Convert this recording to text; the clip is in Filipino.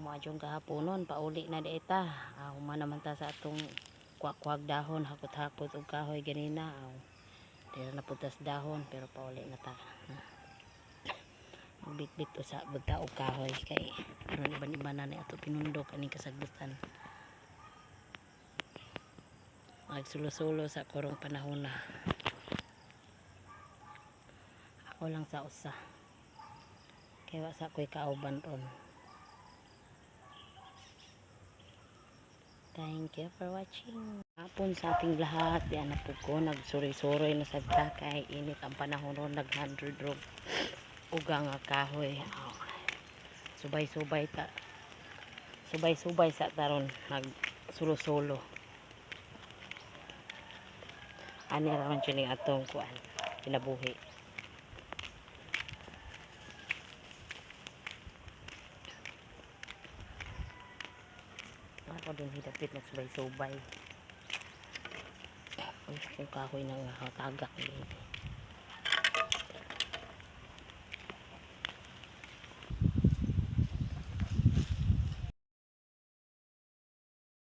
Muadjong gahaponon pauli na dieta. Human naman ta sa atong kuwag dahon, hakot-hakot og kahoy ganina. Tira na putas dahon pero pauli na ta. Bit-bit usa bugta og kahoy kay aron iban-iban na ni ato pinundok aning kasagbutan. Magsulo-sulo sa kurong panahon na. Ako lang sa usa. Kaya wa sa ko'y kauban ron. Thank you for watching. Hapon sa ating lahat. Yan na po ko. Nagsuri-suroy na sa kay init ang panahon ron. Nag-100 rog. Ugang nga kahoy. Subay-subay ta. Subay-subay sa taron. Nagsulo-sulo. Ani raman siya ni atong kuan. Kinabuhi. Ako din hidapit nagsubay-subay. Ang kahoy ng tagak.